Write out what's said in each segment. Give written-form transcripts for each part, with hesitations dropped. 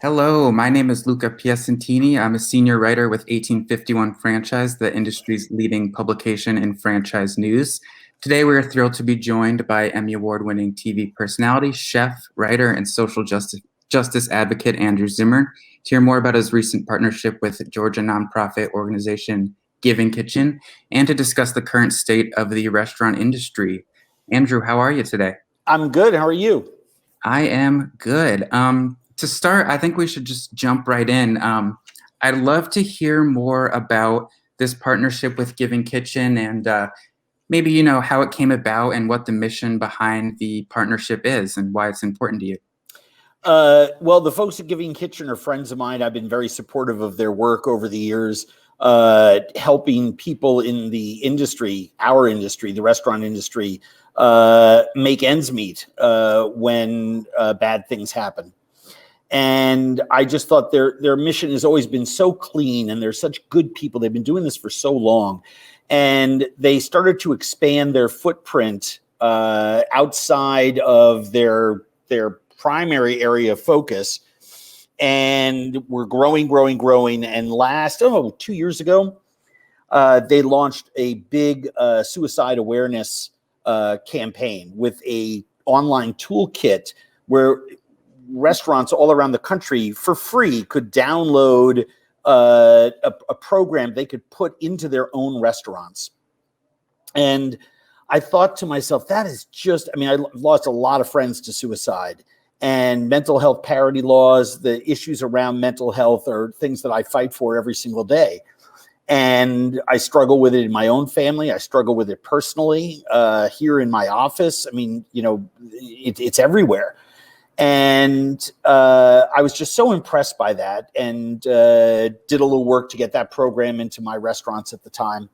Hello, my name is Luca Piacentini. I'm a senior writer with 1851 Franchise, the industry's leading publication in franchise news. Today, we are thrilled to be joined by Emmy Award-winning TV personality, chef, writer, and social justice advocate Andrew Zimmern to hear more about his recent partnership with Georgia nonprofit organization Giving Kitchen and to discuss the current state of the restaurant industry. Andrew, how are you today? I'm good. How are you? I am good. To start, I think we should just jump right in. I'd love to hear more about this partnership with Giving Kitchen and maybe, how it came about and what the mission behind the partnership is and why it's important to you. Well, the folks at Giving Kitchen are friends of mine. I've been very supportive of their work over the years, helping people in the industry, our industry, the restaurant industry, make ends meet when bad things happen. And I just thought their mission has always been so clean, and they're such good people. They've been doing this for so long, and they started to expand their footprint outside of their primary area of focus, and we're growing. And 2 years ago, they launched a big suicide awareness campaign with a online toolkit where restaurants all around the country for free could download a program they could put into their own restaurants. And I thought to myself, that is just, I lost a lot of friends to suicide, and mental health parity laws, the issues around mental health are things that I fight for every single day. And I struggle with it in my own family. I struggle with it personally here in my office. It's everywhere. And I was just so impressed by that, and did a little work to get that program into my restaurants at the time.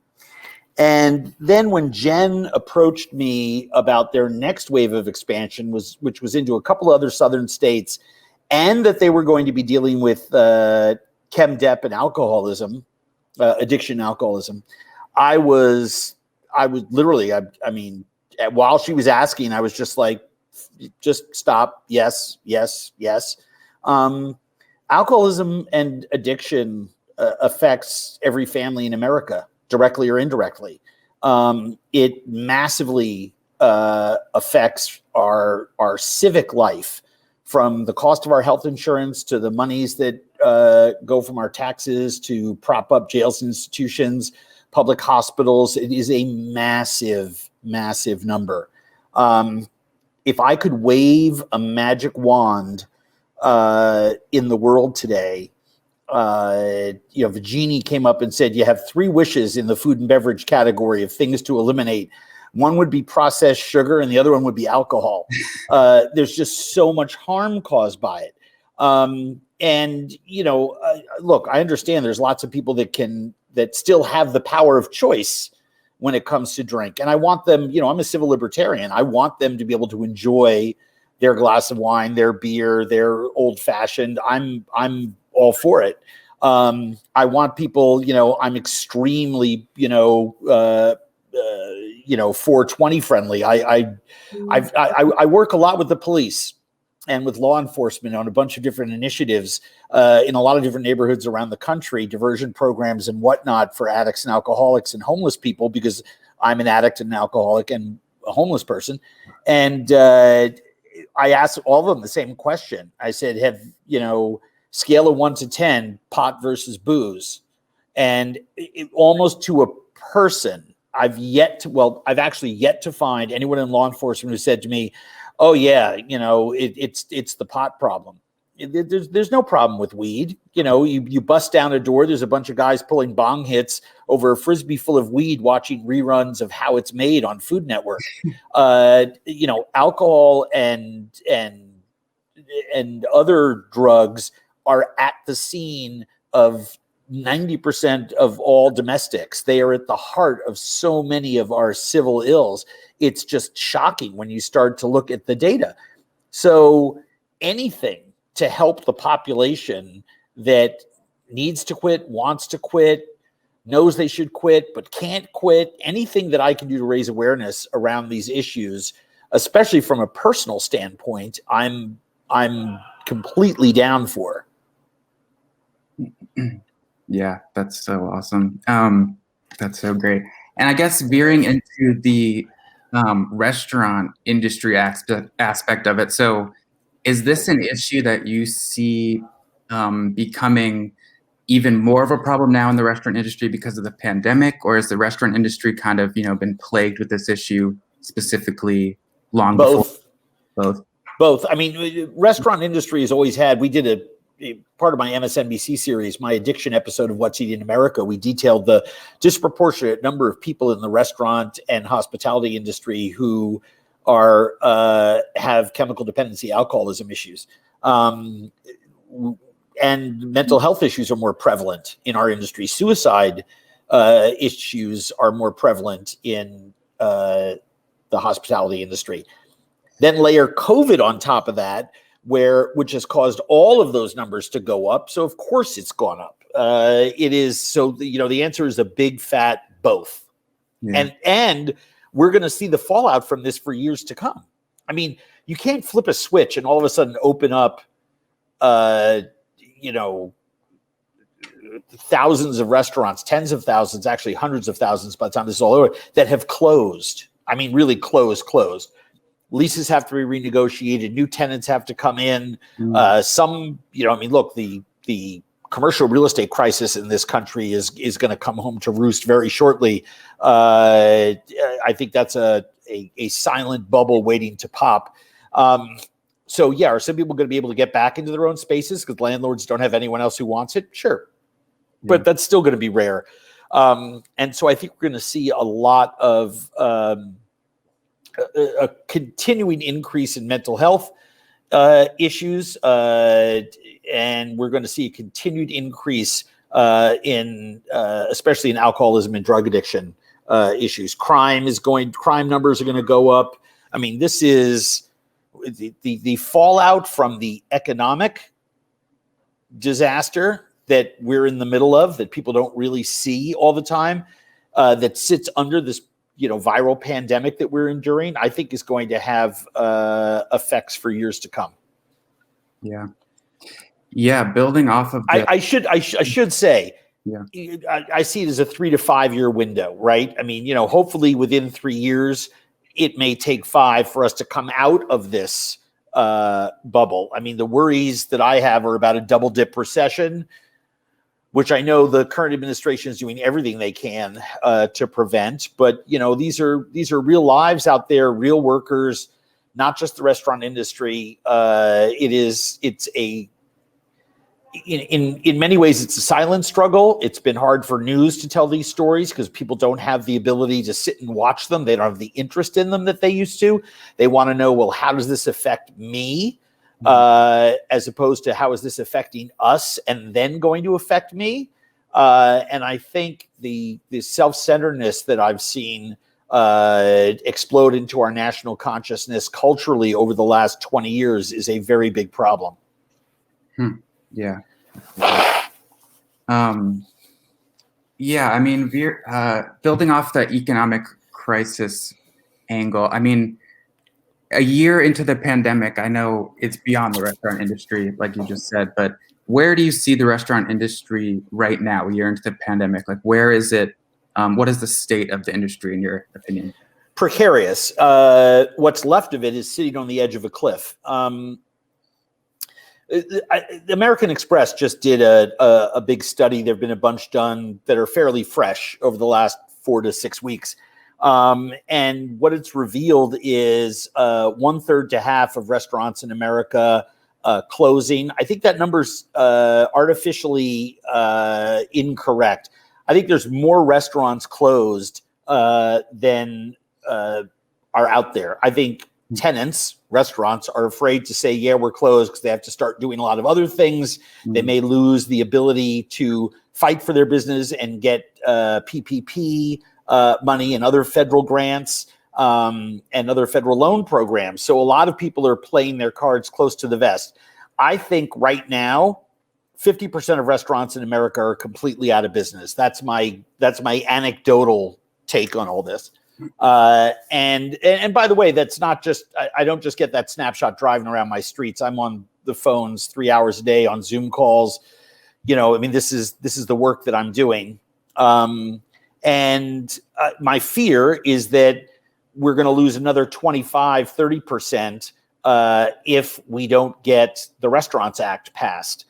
And then when Jen approached me about their next wave of expansion, which was into a couple other southern states, and that they were going to be dealing with chem dep and alcoholism, addiction and alcoholism, I was literally, while she was asking, I was just like, just stop. Yes. Alcoholism and addiction affects every family in America, directly or indirectly. It massively affects our civic life, from the cost of our health insurance to the monies that go from our taxes to prop up jails and institutions, public hospitals. It is a massive, massive number. If I could wave a magic wand in the world today, if a genie came up and said, you have 3 wishes in the food and beverage category of things to eliminate, one would be processed sugar and the other one would be alcohol. There's just so much harm caused by it. Look, I understand there's lots of people that still have the power of choice when it comes to drink. And I want them, I'm a civil libertarian. I want them to be able to enjoy their glass of wine, their beer, their old fashioned. I'm all for it. I want people, I'm extremely, 420 friendly. I work a lot with the police and with law enforcement on a bunch of different initiatives in a lot of different neighborhoods around the country, diversion programs and whatnot for addicts and alcoholics and homeless people, because I'm an addict and an alcoholic and a homeless person. And I asked all of them the same question. I said, scale of 1 to 10, pot versus booze. And almost to a person, I've actually yet to find anyone in law enforcement who said to me, oh yeah, it's the pot problem. There's no problem with weed. You bust down a door, there's a bunch of guys pulling bong hits over a Frisbee full of weed, watching reruns of How It's Made on Food Network. Alcohol and other drugs are at the scene of 90% of all domestics. They are at the heart of so many of our civil ills. It's just shocking when you start to look at the data. So anything to help the population that needs to quit, wants to quit, knows they should quit, but can't quit, anything that I can do to raise awareness around these issues, especially from a personal standpoint, I'm completely down for. Yeah, that's so awesome. That's so great. And I guess veering into the restaurant industry aspect of it. So, is this an issue that you see becoming even more of a problem now in the restaurant industry because of the pandemic, or is the restaurant industry kind of, been plagued with this issue specifically long before Both. both? Both. I mean, restaurant industry has always had. We did a part of my MSNBC series, my addiction episode of What's Eating America. We detailed the disproportionate number of people in the restaurant and hospitality industry who are have chemical dependency, alcoholism issues, and mental health issues are more prevalent in our industry. Suicide issues are more prevalent in the hospitality industry. Then layer COVID on top of that, which has caused all of those numbers to go up. So of course it's gone up. It is so the answer is a big fat both. Yeah. And we're going to see the fallout from this for years to come. I mean, you can't flip a switch and all of a sudden open up, thousands of restaurants, tens of thousands, actually hundreds of thousands by the time this is all over, that have closed. I mean, really closed. Leases have to be renegotiated. New tenants have to come in. Look, the commercial real estate crisis in this country is going to come home to roost very shortly. I think that's a silent bubble waiting to pop. So yeah, are some people going to be able to get back into their own spaces because landlords don't have anyone else who wants it? Sure. Yeah. But that's still going to be rare. And so I think we're going to see a lot of a continuing increase in mental health issues, and we're going to see a continued increase in especially in alcoholism and drug addiction issues. Crime numbers are going to go up. I mean, this is the fallout from the economic disaster that we're in the middle of, that people don't really see all the time, that sits under this viral pandemic that we're enduring, I think is going to have effects for years to come. Yeah. Yeah. Building off of I should say, yeah, I see it as a 3 to 5 year window, right? I mean, hopefully within 3 years, it may take 5 for us to come out of this bubble. I mean, the worries that I have are about a double dip recession, which I know the current administration is doing everything they can to prevent. But these are real lives out there, real workers, not just the restaurant industry. In many ways, it's a silent struggle. It's been hard for news to tell these stories because people don't have the ability to sit and watch them. They don't have the interest in them that they used to. They want to know, well, how does this affect me? As opposed to how is this affecting us and then going to affect me? And I think the self-centeredness that I've seen explode into our national consciousness culturally over the last 20 years is a very big problem. Yeah. Yeah, I mean, building off the economic crisis angle, I mean, a year into the pandemic, I know it's beyond the restaurant industry, like you just said, but where do you see the restaurant industry right now, a year into the pandemic? Like, where is it? What is the state of the industry, in your opinion? Precarious. What's left of it is sitting on the edge of a cliff. The American Express just did a big study. There have been a bunch done that are fairly fresh over the last 4 to 6 weeks. And what it's revealed is 1/3 to half of restaurants in America closing. I think that number's artificially incorrect. I think there's more restaurants closed than are out there. I think tenants, restaurants, are afraid to say, yeah, we're closed, because they have to start doing a lot of other things. They may lose the ability to fight for their business and get PPP money and other federal grants and other federal loan programs. So a lot of people are playing their cards close to the vest. I think right now, 50% of restaurants in America are completely out of business. That's my anecdotal take on all this. And by the way, that's not just, I don't just get that snapshot driving around my streets. I'm on the phones 3 hours a day on Zoom calls, I mean, this is the work that I'm doing. And my fear is that we're going to lose another 25, 30% if we don't get the Restaurants Act passed.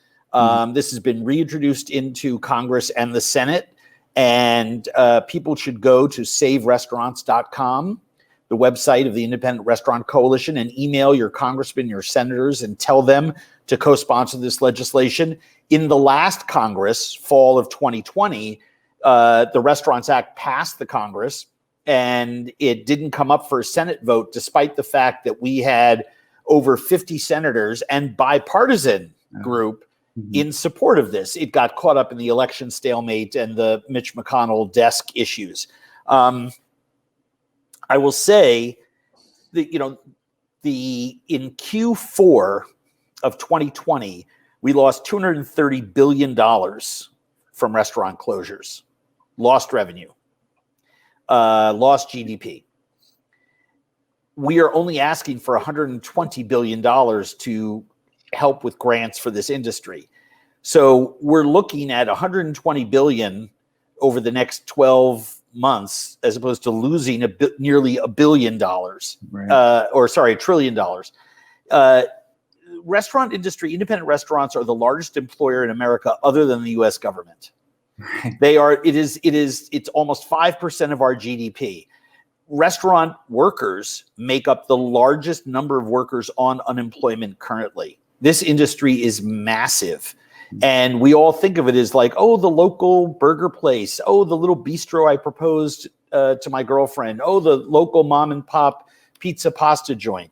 This has been reintroduced into Congress and the Senate, and people should go to saverestaurants.com, the website of the Independent Restaurant Coalition, and email your congressmen, your senators, and tell them to co-sponsor this legislation. In the last Congress, fall of 2020, the Restaurants Act passed the Congress, and it didn't come up for a Senate vote, despite the fact that we had over 50 senators and bipartisan group in support of this. It got caught up in the election stalemate and the Mitch McConnell desk issues. I will say that, in Q4 of 2020, we lost $230 billion from restaurant closures, lost revenue, lost GDP. We are only asking for $120 billion to help with grants for this industry. So we're looking at $120 billion over the next 12 months, as opposed to losing nearly $1 billion, Right. $1 trillion. Restaurant industry, independent restaurants are the largest employer in America other than the US government. Right. It's almost 5% of our GDP. Restaurant workers make up the largest number of workers on unemployment currently. This industry is massive. And we all think of it as like, oh, the local burger place. Oh, the little bistro I proposed to my girlfriend. Oh, the local mom and pop pizza pasta joint.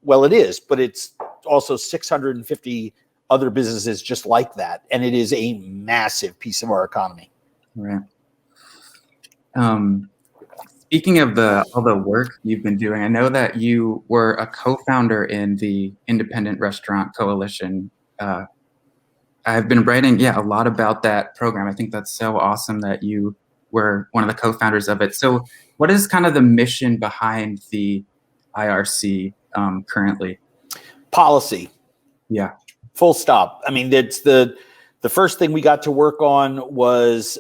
Well, it is, but it's also 650 other businesses just like that. And it is a massive piece of our economy. Right. Speaking of all the work you've been doing, I know that you were a co-founder in the Independent Restaurant Coalition. I've been writing, a lot about that program. I think that's so awesome that you were one of the co-founders of it. So what is kind of the mission behind the IRC currently? Policy. Yeah. Full stop. I mean, it's the first thing we got to work on was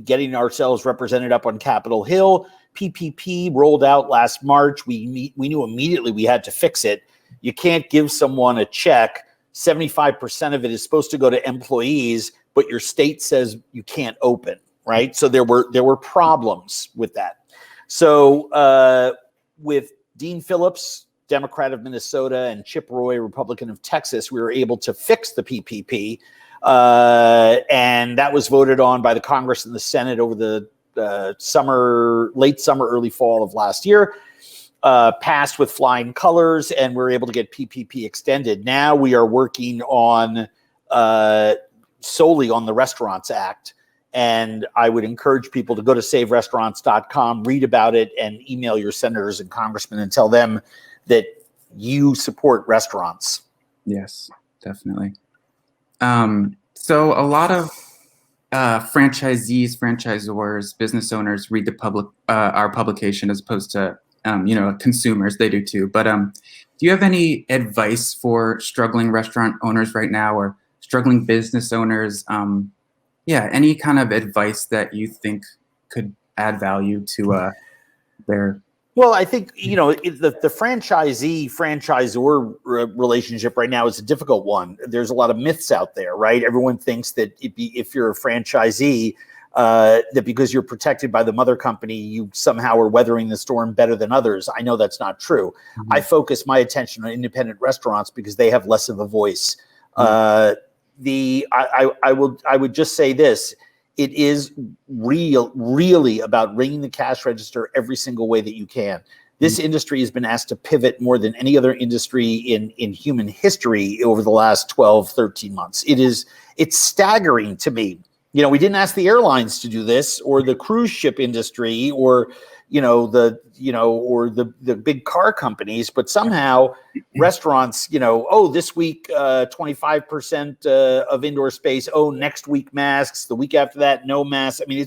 getting ourselves represented up on Capitol Hill. PPP rolled out last March. We knew immediately we had to fix it. You can't give someone a check. 75% of it is supposed to go to employees, but your state says you can't open, right? So there were problems with that. So with Dean Phillips, Democrat of Minnesota, and Chip Roy, Republican of Texas, we were able to fix the PPP. And that was voted on by the Congress and the Senate over the late summer, early fall of last year. Passed with flying colors, and we're able to get PPP extended. Now we are working on solely on the Restaurants Act. And I would encourage people to go to saverestaurants.com, read about it, and email your senators and congressmen and tell them that you support restaurants. Yes, definitely. So a lot of franchisees, franchisors, business owners read our publication as opposed to consumers. They do too. But do you have any advice for struggling restaurant owners right now, or struggling business owners? Any kind of advice that you think could add value to their. Well, I think, the franchisee-franchisor relationship right now is a difficult one. There's a lot of myths out there, right? Everyone thinks that if you're a franchisee, that because you're protected by the mother company, you somehow are weathering the storm better than others. I know that's not true. Mm-hmm. I focus my attention on independent restaurants because they have less of a voice. Mm-hmm. I would just say this. It is really about ringing the cash register every single way that you can. This industry has been asked to pivot more than any other industry in human history over the last 12, 13 months. It's staggering to me. We didn't ask the airlines to do this, or the cruise ship industry, or the big car companies, but somehow restaurants, this week 25% of indoor space. Oh, next week masks. The week after that, no masks. I mean,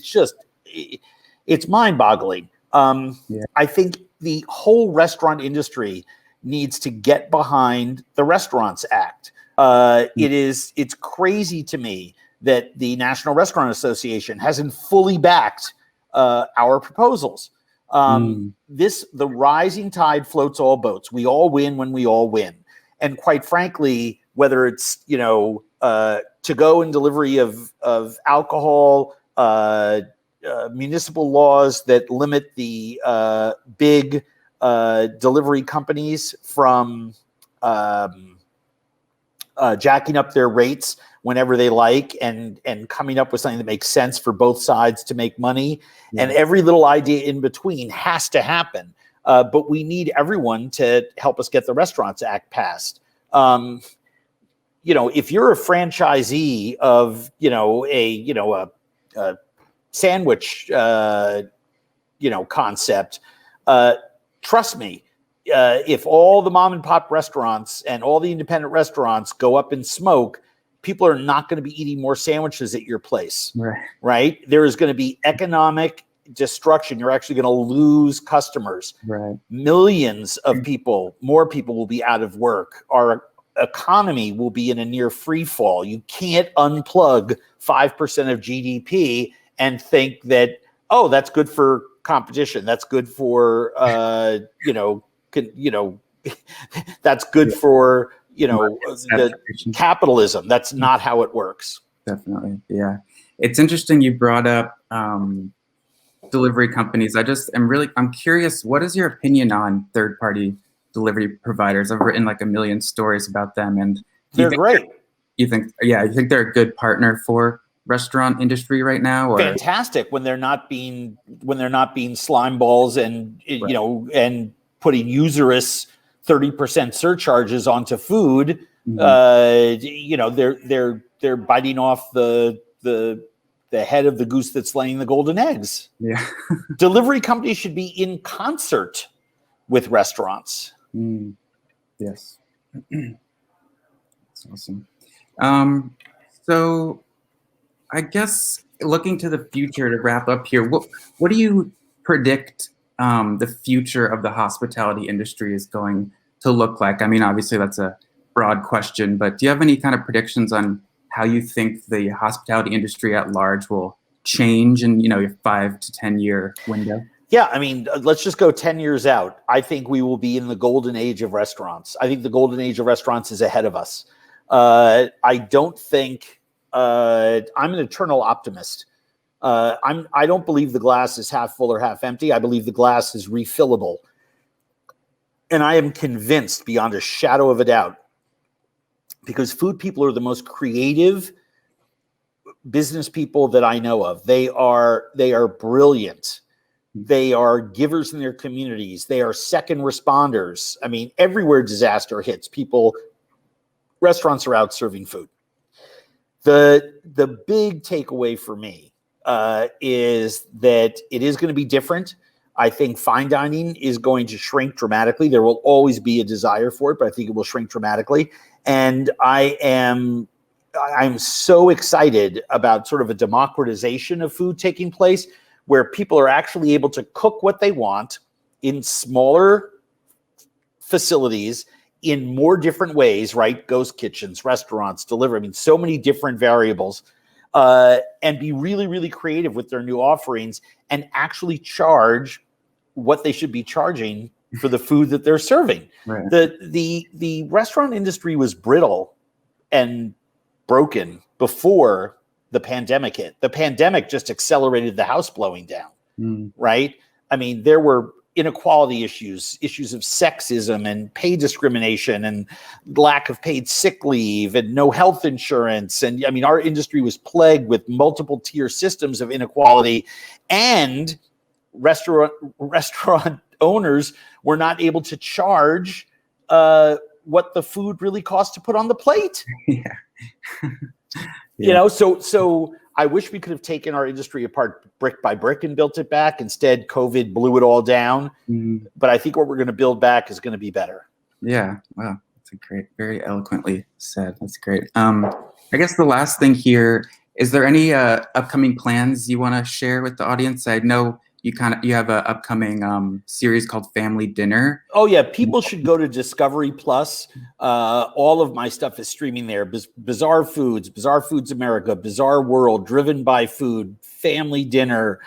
it's mind-boggling. I think the whole restaurant industry needs to get behind the Restaurants Act. It's crazy to me that the National Restaurant Association hasn't fully backed our proposals. The rising tide floats all boats. We all win when we all win. And quite frankly, whether it's, to go and delivery of alcohol, municipal laws that limit the big delivery companies from jacking up their rates whenever they like, and coming up with something that makes sense for both sides to make money. Yeah. And every little idea in between has to happen. But we need everyone to help us get the Restaurants Act passed. If you're a franchisee of, a sandwich, concept, trust me, if all the mom and pop restaurants and all the independent restaurants go up in smoke, people are not going to be eating more sandwiches at your place, right? There is going to be economic destruction. You're actually going to lose customers. Right. Millions of people, more people will be out of work. Our economy will be in a near free fall. You can't unplug 5% of GDP and think that, oh, that's good for competition. That's good for, that's good for, the capitalism. That's not how it works. Definitely. Yeah. It's interesting you brought up delivery companies. I'm curious, what is your opinion on third-party delivery providers? I've written like a million stories about them, and they're great. You think they're a good partner for restaurant industry right now? Or? Fantastic when they're not being slime balls and and putting usurious 30% surcharges onto food. They're biting off the head of the goose that's laying the golden eggs. Yeah. Delivery companies should be in concert with restaurants. Yes. That's awesome. So I guess looking to the future, to wrap up here, what do you predict the future of the hospitality industry is going to look like? I mean, obviously that's a broad question, but do you have any kind of predictions on how you think the hospitality industry at large will change in, your 5 to 10 year window? Yeah, I mean, let's just go 10 years out. I think we will be in the golden age of restaurants. I think the golden age of restaurants is ahead of us. I don't think I'm an eternal optimist. I don't believe the glass is half full or half empty. I believe the glass is refillable. And I am convinced beyond a shadow of a doubt, because food people are the most creative business people that I know of. They are brilliant. They are givers in their communities. They are second responders. I mean, everywhere disaster hits, restaurants are out serving food. The big takeaway for me is that it is going to be different. I think fine dining is going to shrink dramatically. There will always be a desire for it, but I think it will shrink dramatically. And I'm so excited about sort of a democratization of food taking place, where people are actually able to cook what they want in smaller facilities in more different ways, right? Ghost kitchens, restaurants, delivery. I mean, so many different variables, and be really, really creative with their new offerings and actually charge what they should be charging for the food that they're serving. Right. The restaurant industry was brittle and broken before the pandemic hit. The pandemic just accelerated the house blowing down, right? I mean, there were inequality issues of sexism and pay discrimination and lack of paid sick leave and no health insurance. And I mean, our industry was plagued with multiple tier systems of inequality, and restaurant owners were not able to charge what the food really costs to put on the plate. Yeah. So I wish we could have taken our industry apart brick by brick and built it back. Instead, COVID blew it all down. But I think what we're going to build back is going to be better. Yeah. Wow. That's very eloquently said. That's great. I guess the last thing here, is there any upcoming plans you want to share with the audience? I know you have an upcoming series called Family Dinner. Oh yeah, people should go to Discovery Plus. All of my stuff is streaming there. Bizarre Foods America, Bizarre World, Driven by Food, Family Dinner.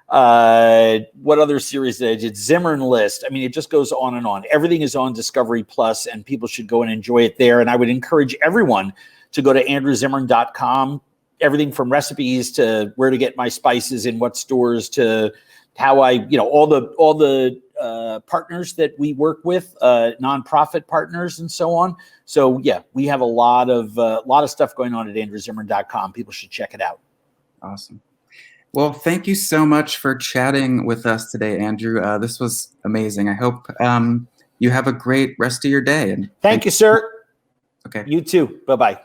What other series did I did? Zimmern List. I mean, it just goes on and on. Everything is on Discovery Plus, and people should go and enjoy it there. And I would encourage everyone to go to andrewzimmern.com. Everything from recipes to where to get my spices in what stores to how I, all the partners that we work with, nonprofit partners and so on. So yeah, we have a lot of stuff going on at andrewzimmern.com. People should check it out. Awesome. Well, thank you so much for chatting with us today, Andrew. This was amazing. I hope you have a great rest of your day. And thank you, sir. Okay. You too. Bye-bye.